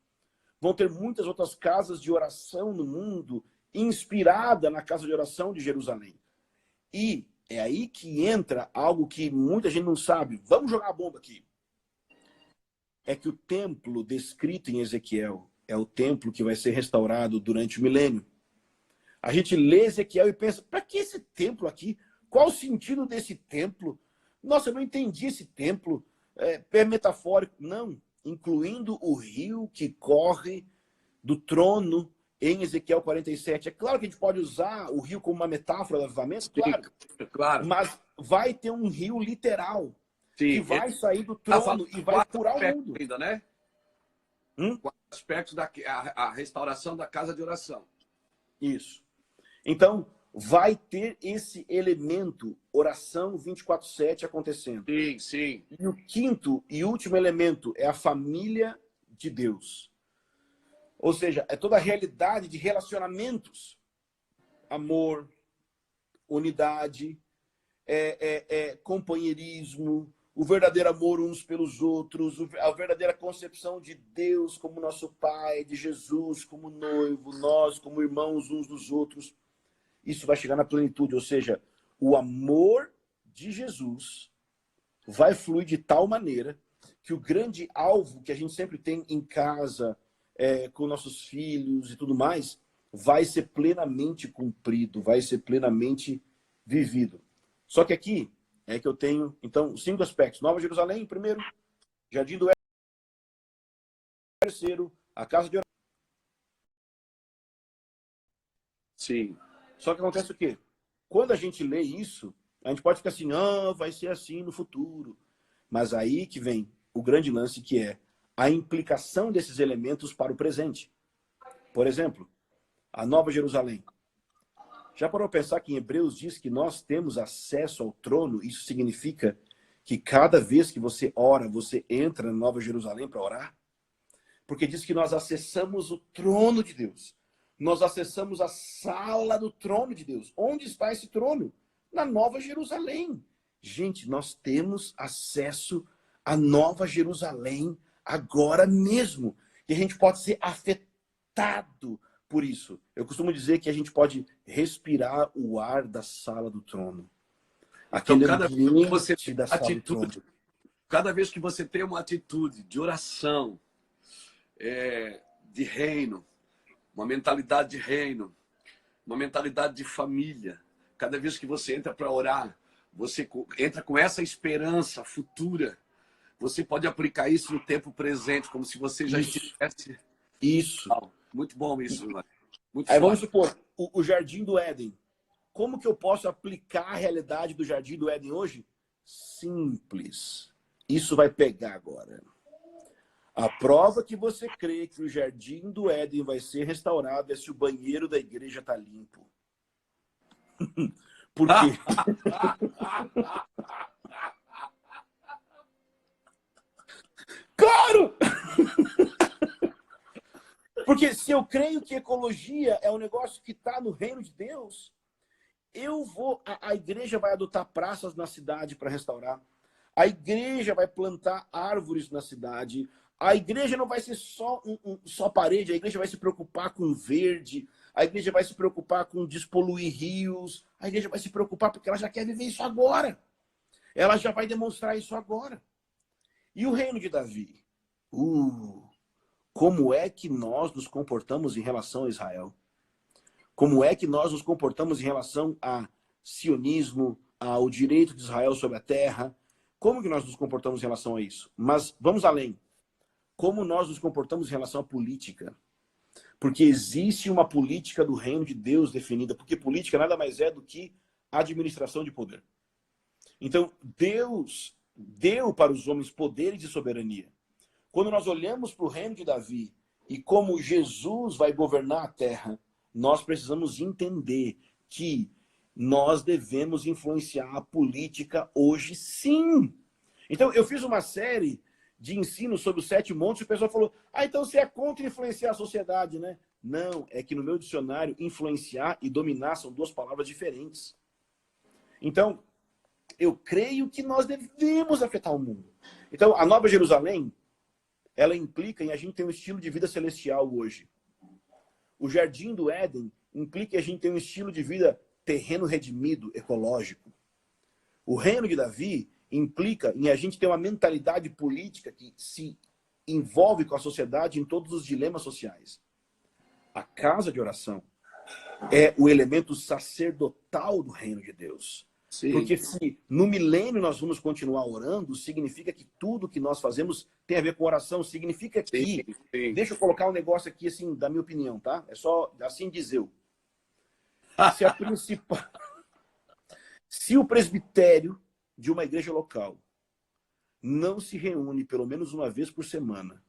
[SPEAKER 1] vão ter muitas outras casas de oração no mundo, inspirada na casa de oração de Jerusalém. E é aí que entra algo que muita gente não sabe. Vamos jogar a bomba aqui. É que o templo descrito em Ezequiel é o templo que vai ser restaurado durante o milênio. A gente lê Ezequiel e pensa, para que esse templo aqui? Qual o sentido desse templo? Nossa, eu não entendi esse templo. É metafórico. Não, incluindo o rio que corre do trono em Ezequiel 47. É claro que a gente pode usar o rio como uma metáfora do avivamento, claro.
[SPEAKER 2] Claro.
[SPEAKER 1] Mas vai ter um rio literal. Sim, que vai sair do trono e vai curar o mundo.
[SPEAKER 2] Ainda, né? Quatro aspectos da a restauração da casa de oração.
[SPEAKER 1] Isso. Então, vai ter esse elemento, oração 24/7 acontecendo.
[SPEAKER 2] Sim, sim.
[SPEAKER 1] E o quinto e último elemento é a família de Deus. Ou seja, é toda a realidade de relacionamentos. Amor, unidade, companheirismo, o verdadeiro amor uns pelos outros, a verdadeira concepção de Deus como nosso Pai, de Jesus como noivo, nós como irmãos uns dos outros. Isso vai chegar na plenitude, ou seja, o amor de Jesus vai fluir de tal maneira que o grande alvo que a gente sempre tem em casa, com nossos filhos e tudo mais, vai ser plenamente cumprido, vai ser plenamente vivido. Só que aqui é que eu tenho, então, 5 aspectos. Nova Jerusalém, primeiro. Jardim do Éden, terceiro. A casa de oração.
[SPEAKER 2] Sim.
[SPEAKER 1] Só que acontece o quê? Quando a gente lê isso, a gente pode ficar assim, vai ser assim no futuro. Mas aí que vem o grande lance, que é a implicação desses elementos para o presente. Por exemplo, a Nova Jerusalém. Já parou para pensar que em Hebreus diz que nós temos acesso ao trono? Isso significa que cada vez que você ora, você entra na Nova Jerusalém para orar? Porque diz que nós acessamos o trono de Deus. Nós acessamos a sala do trono de Deus. Onde está esse trono? Na Nova Jerusalém. Gente, nós temos acesso à Nova Jerusalém agora mesmo. E a gente pode ser afetado por isso. Eu costumo dizer que a gente pode respirar o ar da sala do trono. Aquele
[SPEAKER 2] Então, cada vez que você
[SPEAKER 1] da sala do trono.
[SPEAKER 2] Cada vez que você tem uma atitude de oração, de reino, uma mentalidade de reino, uma mentalidade de família, cada vez que você entra para orar, você entra com essa esperança futura, você pode aplicar isso no tempo presente, como se você já estivesse...
[SPEAKER 1] Isso.
[SPEAKER 2] Muito bom isso, mano. Muito
[SPEAKER 1] Aí vamos
[SPEAKER 2] forte.
[SPEAKER 1] supor, o Jardim do Éden. Como que eu posso aplicar a realidade do Jardim do Éden hoje? Simples. Isso vai pegar agora. A prova que você crê que o Jardim do Éden vai ser restaurado é se o banheiro da igreja está limpo. Por quê? Claro! Porque se eu creio que ecologia é um negócio que está no reino de Deus, a igreja vai adotar praças na cidade para restaurar. A igreja vai plantar árvores na cidade. A igreja não vai ser só parede, a igreja vai se preocupar com verde, a igreja vai se preocupar com despoluir rios, a igreja vai se preocupar porque ela já quer viver isso agora. Ela já vai demonstrar isso agora. E o reino de Davi? Como é que nós nos comportamos em relação a Israel? Como é que nós nos comportamos em relação a sionismo, ao direito de Israel sobre a terra? Como que nós nos comportamos em relação a isso? Mas vamos além. Como nós nos comportamos em relação à política? Porque existe uma política do reino de Deus definida, porque política nada mais é do que administração de poder. Então, Deus deu para os homens poderes de soberania. Quando nós olhamos para o reino de Davi e como Jesus vai governar a terra, nós precisamos entender que nós devemos influenciar a política hoje, sim. Então, eu fiz uma série de ensino sobre os 7 montes e o pessoal falou, então você é contra influenciar a sociedade, né? Não, é que no meu dicionário, influenciar e dominar são 2 palavras diferentes. Então, eu creio que nós devemos afetar o mundo. Então, a Nova Jerusalém, ela implica em a gente ter um estilo de vida celestial hoje. O Jardim do Éden implica em a gente ter um estilo de vida terreno redimido, ecológico. O reino de Davi implica em a gente ter uma mentalidade política que se envolve com a sociedade em todos os dilemas sociais. A casa de oração é o elemento sacerdotal do reino de Deus. Sim. Porque se no milênio nós vamos continuar orando, significa que tudo que nós fazemos tem a ver com oração. Significa que... Sim. Deixa eu colocar um negócio aqui, assim, da minha opinião, tá? É só assim dizer eu. Se a principal... Se o presbitério de uma igreja local não se reúne pelo menos uma vez por semana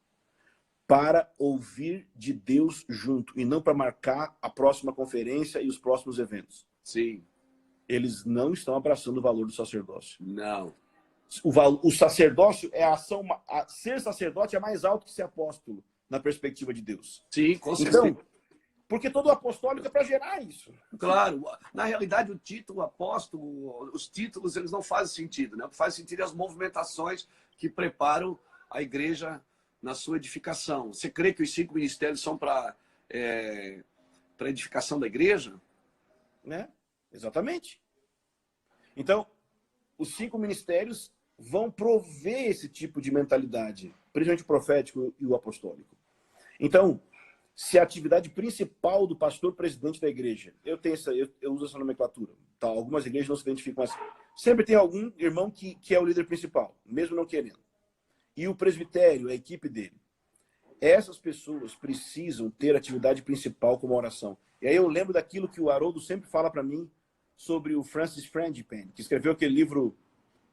[SPEAKER 1] para ouvir de Deus junto e não para marcar a próxima conferência e os próximos eventos. Sim. Eles não estão abraçando o valor do sacerdócio. Não. O sacerdócio é a ação... Ser sacerdote é mais alto que ser apóstolo, na perspectiva de Deus. Sim, com certeza. Então, porque todo apostólico é para gerar isso. Claro. Na realidade, o título apóstolo, os títulos, eles não fazem sentido, né? O que faz sentido é as movimentações que preparam a igreja na sua edificação. Você crê que os 5 ministérios são para edificação da igreja? Né? Exatamente. Então, os 5 ministérios vão prover esse tipo de mentalidade, principalmente o profético e o apostólico. Então, se a atividade principal do pastor presidente da igreja, eu uso essa nomenclatura, tá? Algumas igrejas não se identificam assim. Sempre tem algum irmão que é o líder principal, mesmo não querendo. E o presbitério, a equipe dele. Essas pessoas precisam ter atividade principal como a oração. E aí eu lembro daquilo que o Haroldo sempre fala para mim sobre o Francis Frangipane, que escreveu aquele livro,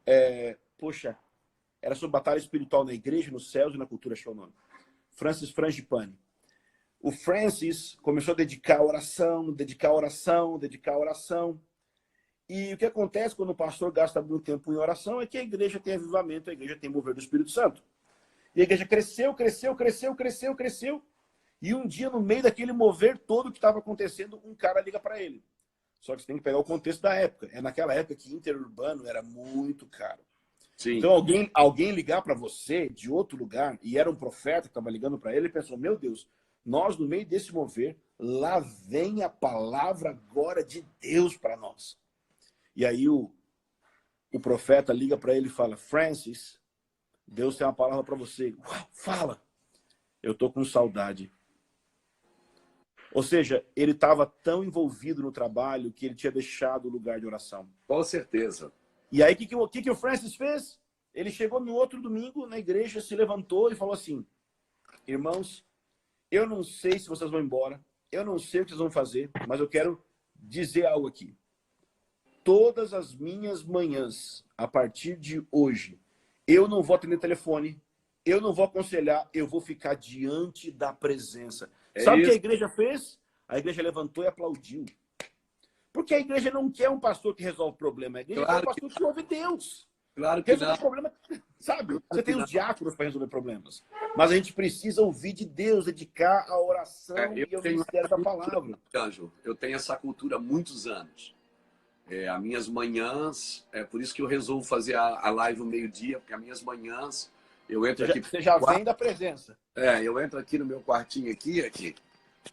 [SPEAKER 1] era sobre batalha espiritual na igreja, nos céus e na cultura, acho que é o nome. Francis Frangipane. O Francis começou a dedicar a oração, dedicar a oração, dedicar a oração. E o que acontece quando o pastor gasta muito tempo em oração é que a igreja tem avivamento, a igreja tem mover do Espírito Santo. E a igreja cresceu, cresceu, cresceu, cresceu, cresceu. E um dia, no meio daquele mover todo que estava acontecendo, um cara liga para ele. Só que você tem que pegar o contexto da época. É naquela época que interurbano era muito caro. Sim. Então alguém ligar para você de outro lugar, e era um profeta que estava ligando para ele, pensou, meu Deus, nós no meio desse mover, lá vem a palavra agora de Deus para nós. E aí o profeta liga para ele e fala, Francis, Deus tem uma palavra para você. Uau, fala. Eu tô com saudade. Ou seja, ele estava tão envolvido no trabalho que ele tinha deixado o lugar de oração.
[SPEAKER 2] Com certeza.
[SPEAKER 1] E aí, o que o Francis fez? Ele chegou no outro domingo na igreja, se levantou e falou assim: irmãos, eu não sei se vocês vão embora, eu não sei o que vocês vão fazer, mas eu quero dizer algo aqui. Todas as minhas manhãs, a partir de hoje, eu não vou atender telefone, eu não vou aconselhar, eu vou ficar diante da presença. Sabe o que a igreja fez? A igreja levantou e aplaudiu. Porque a igreja não quer um pastor que resolve o problema, a igreja quer um pastor que ouve Deus.
[SPEAKER 2] Claro que
[SPEAKER 1] resolver
[SPEAKER 2] não.
[SPEAKER 1] problema, sabe? Você tem os diáconos para resolver problemas. Mas a gente precisa ouvir de Deus, dedicar a oração e ao ministério da palavra.
[SPEAKER 2] Anjo, eu tenho essa cultura há muitos anos. As minhas manhãs, é por isso que eu resolvo fazer a live no meio-dia, porque as minhas manhãs, eu entro aqui...
[SPEAKER 1] Você já vem da presença.
[SPEAKER 2] Eu entro aqui no meu quartinho aqui.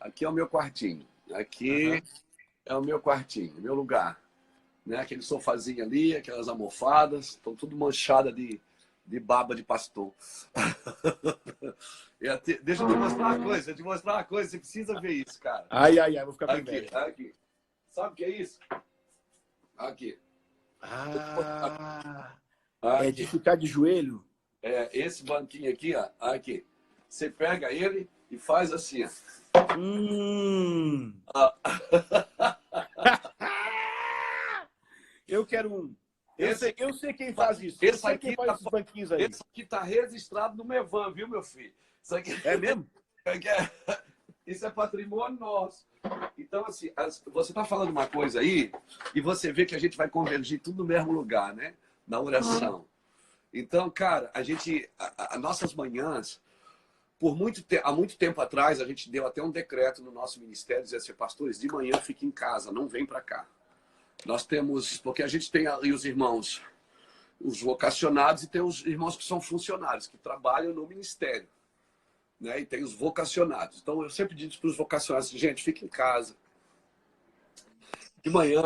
[SPEAKER 2] Aqui é o meu quartinho. Aqui é o meu quartinho, meu lugar. Né? Aquele sofazinho ali, aquelas almofadas, estão tudo manchadas de baba de pastor. Deixa eu te mostrar uma coisa, você precisa ver isso, cara.
[SPEAKER 1] Ai, vou ficar com
[SPEAKER 2] inveja. Aqui. Sabe o que é isso? Aqui.
[SPEAKER 1] É de ficar de joelho?
[SPEAKER 2] Esse banquinho aqui, ó. Aqui. Você pega ele e faz assim, ó.
[SPEAKER 1] Eu quero um. Eu sei quem faz isso. Eu sei quem faz esses banquinhos aí.
[SPEAKER 2] Esse aqui tá registrado no Mevan, viu, meu filho? Isso aqui...
[SPEAKER 1] É mesmo?
[SPEAKER 2] Isso é patrimônio nosso. Então, assim, você tá falando uma coisa aí e você vê que a gente vai convergir tudo no mesmo lugar, né? Na oração. Então, cara, as nossas manhãs, há muito tempo atrás, a gente deu até um decreto no nosso ministério, dizendo assim, pastores, de manhã fiquem em casa, não vem para cá. Nós temos, porque a gente tem ali os irmãos, os vocacionados, e tem os irmãos que são funcionários, que trabalham no ministério. Né? E tem os vocacionados. Então, eu sempre digo para os vocacionados, gente, fique em casa. De manhã,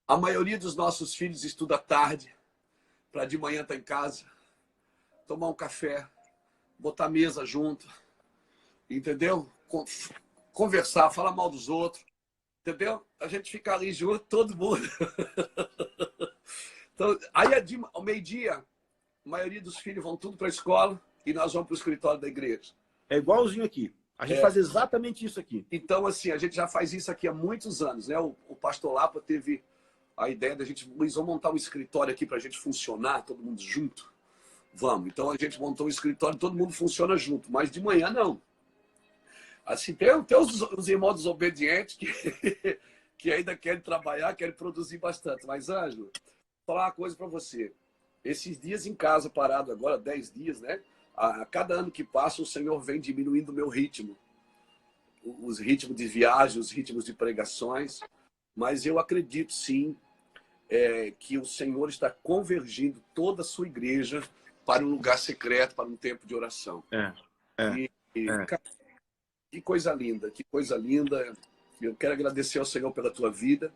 [SPEAKER 2] a maioria dos nossos filhos estuda tarde, para de manhã estar em casa, tomar um café, botar a mesa junto, entendeu? Conversar, falar mal dos outros, entendeu? A gente fica ali junto, todo mundo. Então, aí ao meio-dia, a maioria dos filhos vão tudo para a escola e nós vamos para o escritório da igreja.
[SPEAKER 1] É igualzinho aqui. A gente faz exatamente isso aqui.
[SPEAKER 2] Então, assim, a gente já faz isso aqui há muitos anos, né? O pastor Lapa teve a ideia da gente, Luiz, vamos montar um escritório aqui para a gente funcionar, todo mundo junto. Vamos. Então, a gente montou um escritório, todo mundo funciona junto. Mas de manhã, não. Assim, tem os irmãos desobedientes que ainda querem trabalhar, querem produzir bastante. Mas, Ângelo, vou falar uma coisa para você. Esses dias em casa, parado agora, 10 dias, né? A cada ano que passa, o Senhor vem diminuindo o meu ritmo. Os ritmos de viagem, os ritmos de pregações. Mas eu acredito, sim, que o Senhor está convergindo toda a sua igreja para um lugar secreto, para um tempo de oração. Cara, que coisa linda, que coisa linda. Eu quero agradecer ao Senhor pela tua vida.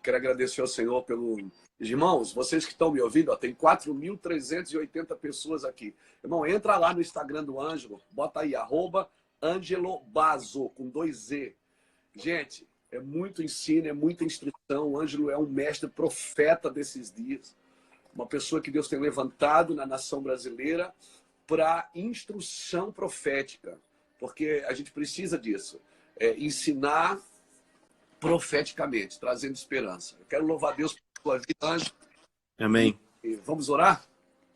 [SPEAKER 2] Quero agradecer ao Senhor pelo... Irmãos, vocês que estão me ouvindo, tem 4.380 pessoas aqui. Irmão, entra lá no Instagram do Ângelo, bota aí, @AngeloBazo, com 2 Z. Gente, é muito ensino, é muita instrução. O Ângelo é um mestre profeta desses dias. Uma pessoa que Deus tem levantado na nação brasileira para instrução profética. Porque a gente precisa disso. Ensinar profeticamente, trazendo esperança. Eu quero louvar Deus por tua vida, Ângelo.
[SPEAKER 1] Amém.
[SPEAKER 2] E vamos orar?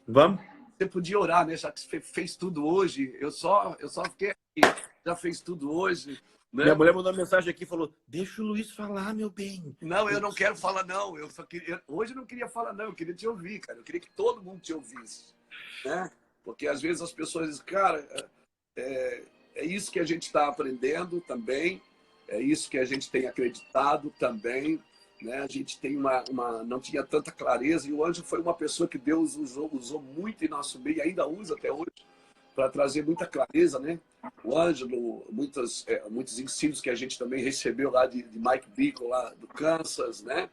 [SPEAKER 1] Vamos?
[SPEAKER 2] Você podia orar, né? Já que você fez tudo hoje. Eu só fiquei aqui. Já fez tudo hoje. Né?
[SPEAKER 1] Minha mulher mandou uma mensagem aqui e falou, deixa o Luiz falar, meu bem.
[SPEAKER 2] Não, eu não quero falar, não. Hoje eu não queria falar, não. Eu queria te ouvir, cara. Eu queria que todo mundo te ouvisse. Né? Porque às vezes as pessoas dizem, cara, é isso que a gente está aprendendo também. É isso que a gente tem acreditado também. Né? A gente tem não tinha tanta clareza. E o Ângelo foi uma pessoa que Deus usou muito em nosso meio, e ainda usa até hoje, para trazer muita clareza, né? O Ângelo, muitos ensinos que a gente também recebeu lá de Mike Bickle, lá do Kansas, né?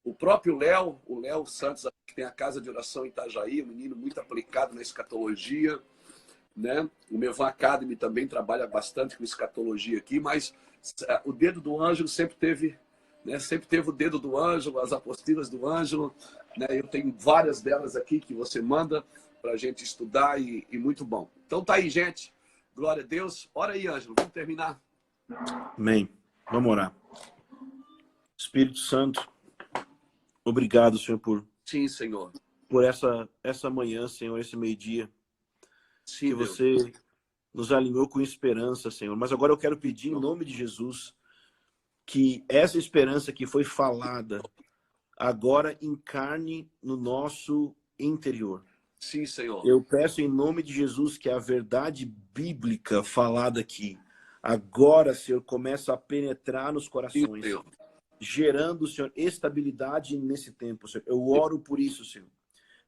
[SPEAKER 2] O próprio Léo, o Léo Santos, que tem a casa de oração em Itajaí, um menino muito aplicado na escatologia, né? O Mevan Academy também trabalha bastante com escatologia aqui, mas o dedo do Ângelo sempre teve, né? Sempre teve o dedo do Ângelo, as apostilas do Ângelo, né? Eu tenho várias delas aqui que você manda para a gente estudar e muito bom. Então tá aí, gente. Glória a Deus. Ora aí, Ângelo, vamos terminar.
[SPEAKER 1] Amém. Vamos orar. Espírito Santo, obrigado, Senhor,
[SPEAKER 2] Sim, Senhor.
[SPEAKER 1] por essa manhã, Senhor, esse meio-dia,
[SPEAKER 2] Sim,
[SPEAKER 1] que
[SPEAKER 2] Deus.
[SPEAKER 1] você nos alinhou com esperança, Senhor. Mas agora eu quero pedir, em nome de Jesus, que essa esperança que foi falada agora encarne no nosso interior.
[SPEAKER 2] Sim, Senhor.
[SPEAKER 1] Eu peço em nome de Jesus que a verdade bíblica falada aqui, agora, Senhor, começa a penetrar nos corações,
[SPEAKER 2] Sim,
[SPEAKER 1] gerando, Senhor, estabilidade nesse tempo, Senhor. Eu oro por isso, Senhor.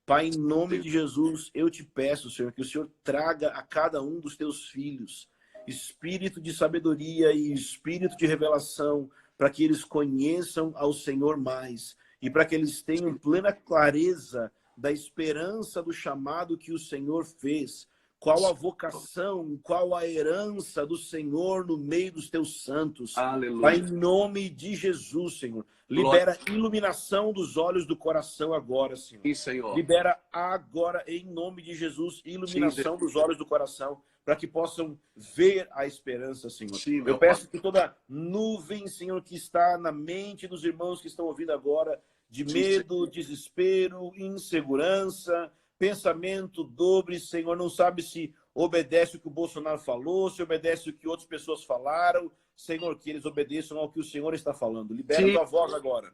[SPEAKER 1] Pai, em nome de Jesus, eu te peço, Senhor, que o Senhor traga a cada um dos teus filhos espírito de sabedoria e espírito de revelação, para que eles conheçam ao Senhor mais e para que eles tenham plena clareza da esperança do chamado que o Senhor fez. Qual a vocação, qual a herança do Senhor no meio dos teus santos.
[SPEAKER 2] Aleluia.
[SPEAKER 1] Pai, em nome de Jesus, Senhor. Libera iluminação dos olhos do coração agora, Senhor.
[SPEAKER 2] Sim, Senhor.
[SPEAKER 1] Libera agora, em nome de Jesus, iluminação dos olhos do coração, para que possam ver a esperança, Senhor.
[SPEAKER 2] Sim,
[SPEAKER 1] eu peço que toda nuvem, Senhor, que está na mente dos irmãos que estão ouvindo agora, de medo, desespero, insegurança, pensamento dobre, Senhor, não sabe se obedece o que o Bolsonaro falou, se obedece o que outras pessoas falaram, Senhor, que eles obedeçam ao que o Senhor está falando. Libera a tua voz agora.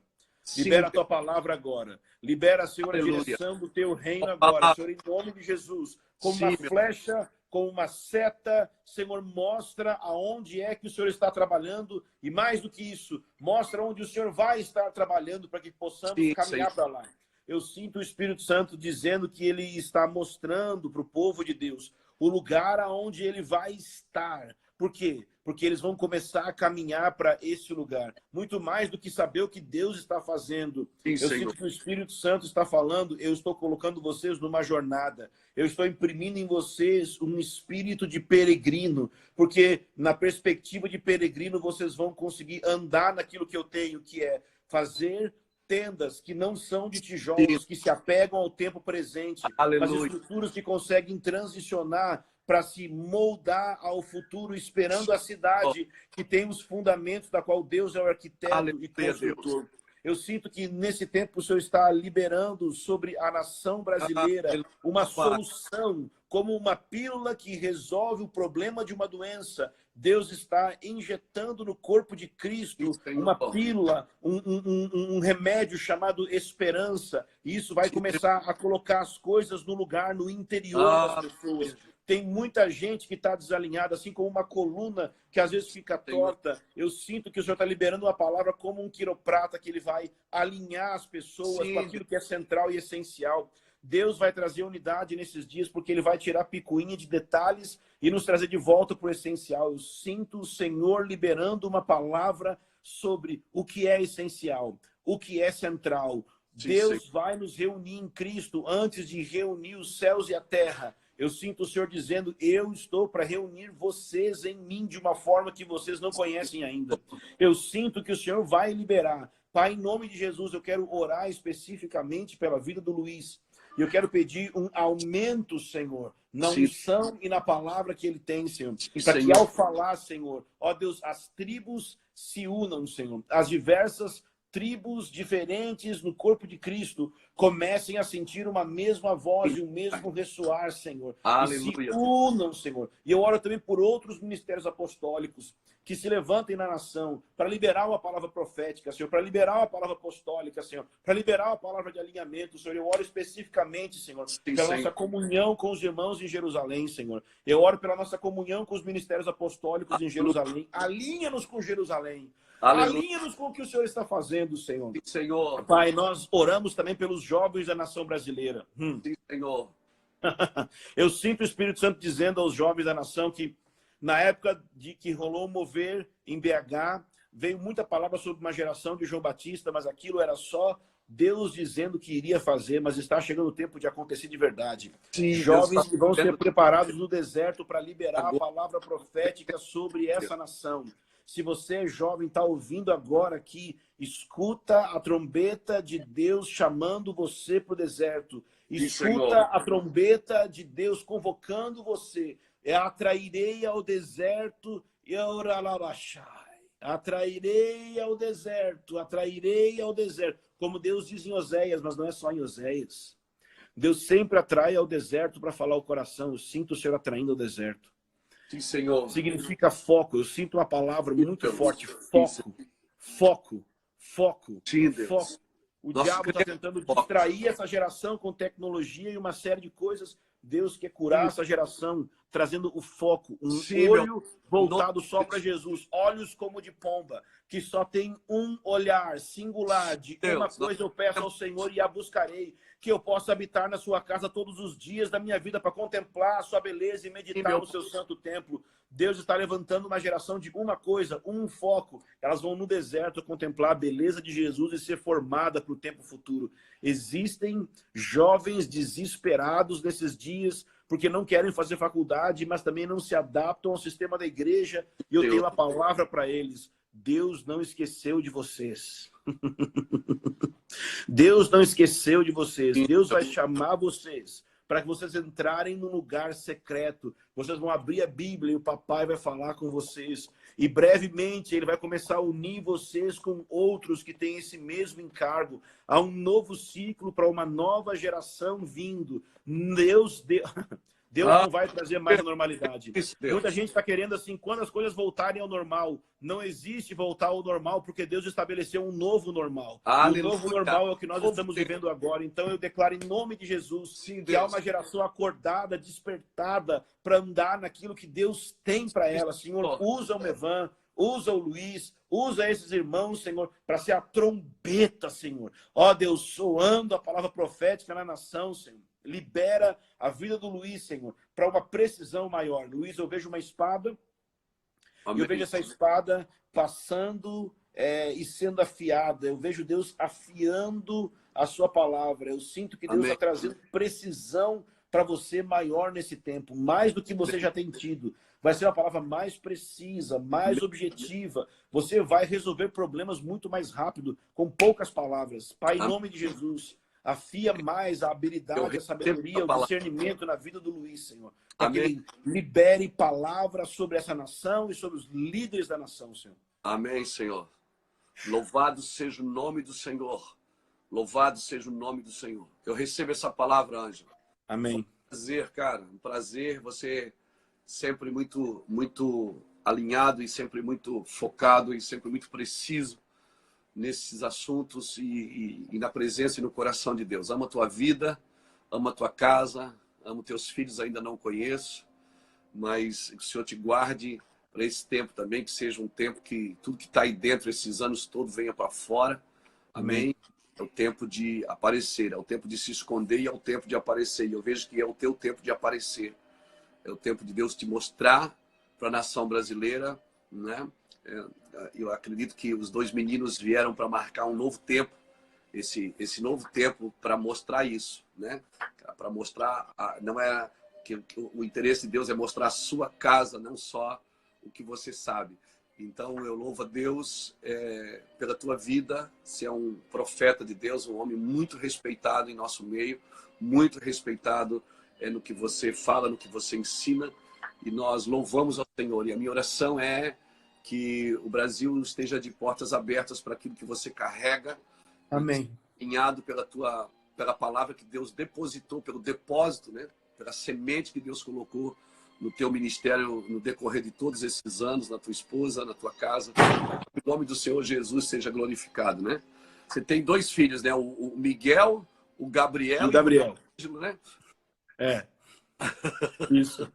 [SPEAKER 1] Libera a tua palavra agora. Libera, Senhor, a direção do teu reino agora. Senhor, em nome de Jesus, como uma flecha, como uma seta, Senhor, mostra aonde é que o Senhor está trabalhando e, mais do que isso, mostra onde o Senhor vai estar trabalhando para que possamos caminhar para lá. Eu sinto o Espírito Santo dizendo que ele está mostrando para o povo de Deus o lugar aonde ele vai estar. Por quê? Porque eles vão começar a caminhar para esse lugar. Muito mais do que saber o que Deus está fazendo.
[SPEAKER 2] Sim,
[SPEAKER 1] eu sinto que o Espírito Santo está falando, eu estou colocando vocês numa jornada. Eu estou imprimindo em vocês um espírito de peregrino. Porque na perspectiva de peregrino, vocês vão conseguir andar naquilo que eu tenho, que é fazer tendas que não são de tijolos, que se apegam ao tempo presente. As estruturas que conseguem transicionar para se moldar ao futuro, esperando a cidade que tem os fundamentos da qual Deus é o arquiteto e construtor. Eu sinto que nesse tempo o Senhor está liberando sobre a nação brasileira uma solução, como uma pílula que resolve o problema de uma doença. Deus está injetando no corpo de Cristo uma pílula, um remédio chamado esperança. E isso vai começar a colocar as coisas no lugar, no interior das pessoas. Tem muita gente que está desalinhada, assim como uma coluna que às vezes fica torta. Eu sinto que o Senhor está liberando uma palavra como um quiroprata, que ele vai alinhar as pessoas com aquilo que é central e essencial. Deus vai trazer unidade nesses dias, porque ele vai tirar picuinha de detalhes e nos trazer de volta para o essencial. Eu sinto o Senhor liberando uma palavra sobre o que é essencial, o que é central. Deus vai nos reunir em Cristo antes de reunir os céus e a terra. Eu sinto o Senhor dizendo, eu estou para reunir vocês em mim de uma forma que vocês não conhecem ainda. Eu sinto que o Senhor vai liberar. Pai, em nome de Jesus, eu quero orar especificamente pela vida do Luiz. E eu quero pedir um aumento, Senhor, na unção e na palavra que ele tem, Senhor. Para que ao falar, Senhor, ó Deus, as tribos se unam, Senhor. As diversas tribos diferentes no corpo de Cristo comecem a sentir uma mesma voz e o mesmo ressoar, Senhor.
[SPEAKER 2] Aleluia.
[SPEAKER 1] E se unam, Senhor. E eu oro também por outros ministérios apostólicos que se levantem na nação para liberar uma palavra profética, Senhor, para liberar uma palavra apostólica, Senhor, para liberar uma palavra de alinhamento, Senhor. Eu oro especificamente, Senhor, pela nossa comunhão com os irmãos em Jerusalém, Senhor. Eu oro pela nossa comunhão com os ministérios apostólicos em Jerusalém. Alinha-nos com Jerusalém. Alinha-nos com o que o Senhor está fazendo, Senhor.
[SPEAKER 2] Sim, Senhor.
[SPEAKER 1] Pai, nós oramos também pelos jovens da nação brasileira.
[SPEAKER 2] Sim, Senhor.
[SPEAKER 1] Eu sinto o Espírito Santo dizendo aos jovens da nação que na época de que rolou o mover em BH, veio muita palavra sobre uma geração de João Batista, mas aquilo era só Deus dizendo que iria fazer, mas está chegando o tempo de acontecer de verdade.
[SPEAKER 2] Sim,
[SPEAKER 1] Jovens
[SPEAKER 2] Deus
[SPEAKER 1] que vão
[SPEAKER 2] está
[SPEAKER 1] ser preparados no deserto para liberar a
[SPEAKER 2] agora.
[SPEAKER 1] palavra profética sobre essa nação. Se você é jovem, está ouvindo agora aqui, escuta a trombeta de Deus chamando você para o deserto. Escuta a trombeta de Deus convocando você. Atrairei ao deserto e atrairei ao deserto, atrairei ao deserto. Como Deus diz em Oséias, mas não é só em Oséias. Deus sempre atrai ao deserto para falar o coração. Eu sinto o Senhor atraindo ao deserto.
[SPEAKER 2] Sim, Senhor.
[SPEAKER 1] Significa foco. Eu sinto uma palavra muito
[SPEAKER 2] Deus.
[SPEAKER 1] forte. Foco, foco, foco,
[SPEAKER 2] Sim, Deus.
[SPEAKER 1] foco. O
[SPEAKER 2] Nosso
[SPEAKER 1] diabo está tentando
[SPEAKER 2] foco.
[SPEAKER 1] distrair essa geração com tecnologia e uma série de coisas. Deus quer curar essa geração, trazendo o foco, um
[SPEAKER 2] Sim,
[SPEAKER 1] olho voltado
[SPEAKER 2] Nome
[SPEAKER 1] só para Jesus, olhos como de pomba, que só tem um olhar singular de
[SPEAKER 2] Deus,
[SPEAKER 1] uma coisa eu peço ao Senhor e a buscarei, que eu possa habitar na sua casa todos os dias da minha vida para contemplar a sua beleza e meditar
[SPEAKER 2] Sim,
[SPEAKER 1] no seu santo templo. Deus está levantando uma geração de uma coisa, um foco. Elas vão no deserto contemplar a beleza de Jesus e ser formada para o tempo futuro. Existem jovens desesperados nesses dias porque não querem fazer faculdade, mas também não se adaptam ao sistema da igreja. E eu tenho a palavra para eles. Deus não esqueceu de vocês. Deus não esqueceu de vocês. Deus vai chamar vocês para que vocês entrarem num lugar secreto. Vocês vão abrir a Bíblia e o papai vai falar com vocês. E brevemente ele vai começar a unir vocês com outros que têm esse mesmo encargo. Há um novo ciclo para uma nova geração vindo. Deus não vai trazer mais a normalidade. Muita gente está querendo assim, quando as coisas voltarem ao normal. Não existe voltar ao normal, porque Deus estabeleceu um novo normal. E o novo normal é o que nós estamos vivendo agora. Então eu declaro em nome de Jesus que há uma geração acordada, despertada, para andar naquilo que Deus tem para ela. Senhor, usa o Mevan, usa o Luiz, usa esses irmãos, Senhor, para ser a trombeta, Senhor. Ó Deus, soando a palavra profética na nação, Senhor. Libera a vida do Luiz, Senhor, para uma precisão maior. Luiz, eu vejo uma espada, e eu vejo essa espada passando e sendo afiada. Eu vejo Deus afiando a sua palavra. Eu sinto que Deus está trazendo precisão para você maior nesse tempo, mais do que você já tem tido. Vai ser uma palavra mais precisa, mais objetiva. Você vai resolver problemas muito mais rápido, com poucas palavras. Pai, em nome de Jesus, afia mais a habilidade, a sabedoria, o discernimento na vida do Luiz, Senhor. Para que ele libere palavras sobre essa nação e sobre os líderes da nação, Senhor.
[SPEAKER 2] Amém, Senhor. Louvado seja o nome do Senhor. Louvado seja o nome do Senhor. Eu recebo essa palavra, Ângelo.
[SPEAKER 1] Amém.
[SPEAKER 2] Um prazer, cara. Um prazer. Você sempre muito alinhado e sempre muito focado e sempre muito preciso nesses assuntos e na presença e no coração de Deus. Amo a tua vida, amo a tua casa, amo teus filhos, ainda não conheço, mas que o Senhor te guarde para esse tempo também, que seja um tempo que tudo que está aí dentro, esses anos todos, venha para fora. Amém? É o tempo de aparecer, é o tempo de se esconder e é o tempo de aparecer. E eu vejo que é o teu tempo de aparecer. É o tempo de Deus te mostrar para a nação brasileira, né? Eu acredito que os dois meninos vieram para marcar um novo tempo, esse novo tempo para mostrar isso, né? Para mostrar, não é que o interesse de Deus é mostrar a sua casa, não só o que você sabe. Então eu louvo a Deus pela tua vida. Você é um profeta de Deus, um homem muito respeitado em nosso meio, muito respeitado no que você fala, no que você ensina, e nós louvamos ao Senhor. E a minha oração é que o Brasil esteja de portas abertas para aquilo que você carrega.
[SPEAKER 1] Amém.
[SPEAKER 2] Alinhado pela palavra que Deus depositou, pelo depósito, né? Pela semente que Deus colocou no teu ministério no decorrer de todos esses anos, na tua esposa, na tua casa. Que o nome do Senhor Jesus seja glorificado, né? Você tem dois filhos, né? O Miguel, o Gabriel.
[SPEAKER 1] E o Gabriel.
[SPEAKER 2] Né?
[SPEAKER 1] Isso.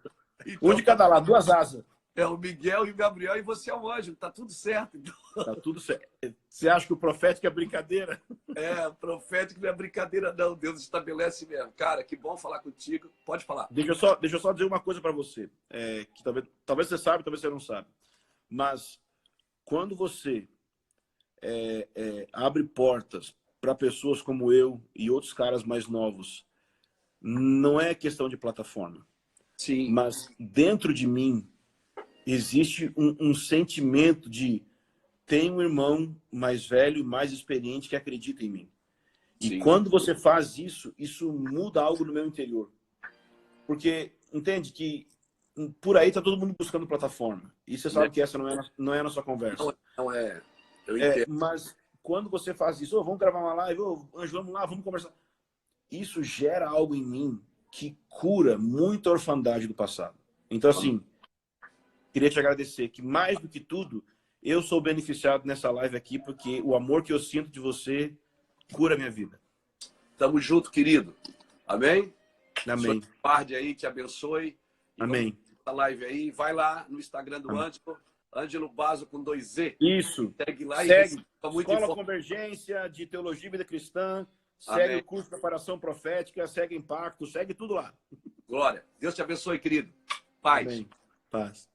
[SPEAKER 2] Então,
[SPEAKER 1] um de cada lado, duas asas.
[SPEAKER 2] É o Miguel e o Gabriel, e você é o anjo, tá tudo certo.
[SPEAKER 1] Tá tudo certo. Você acha que o profético é brincadeira?
[SPEAKER 2] Profético não é brincadeira, não. Deus estabelece mesmo. Cara, que bom falar contigo. Pode falar.
[SPEAKER 1] Deixa eu só dizer uma coisa para você, que talvez você sabe, talvez você não sabe. Mas quando você abre portas para pessoas como eu e outros caras mais novos, não é questão de plataforma.
[SPEAKER 2] Sim.
[SPEAKER 1] Mas dentro de mim existe um sentimento de tem um irmão mais velho e mais experiente que acredita em mim. E
[SPEAKER 2] Sim.
[SPEAKER 1] quando você faz isso, isso muda algo no meu interior. Porque, entende que por aí tá todo mundo buscando plataforma. E você sabe que essa não é a nossa conversa.
[SPEAKER 2] Não é. Eu entendo.
[SPEAKER 1] Mas quando você faz isso, vamos gravar uma live, Ângelo, vamos lá, vamos conversar. Isso gera algo em mim que cura muita orfandade do passado. Então, assim, queria te agradecer que, mais do que tudo, eu sou beneficiado nessa live aqui, porque o amor que eu sinto de você cura a minha vida.
[SPEAKER 2] Tamo junto, querido. Amém?
[SPEAKER 1] Amém.
[SPEAKER 2] Guarde aí, te abençoe. E
[SPEAKER 1] amém.
[SPEAKER 2] A live aí, vai lá no Instagram do
[SPEAKER 1] Amém.
[SPEAKER 2] Ângelo, Ângelo Basso com 2 Z.
[SPEAKER 1] Isso.
[SPEAKER 2] Segue lá
[SPEAKER 1] segue.
[SPEAKER 2] e muito
[SPEAKER 1] Escola Convergência de Teologia e Vida Cristã. Segue
[SPEAKER 2] amém.
[SPEAKER 1] O curso de preparação profética, segue Impacto, segue tudo lá.
[SPEAKER 2] Glória. Deus te abençoe, querido. Paz.
[SPEAKER 1] Amém. Paz.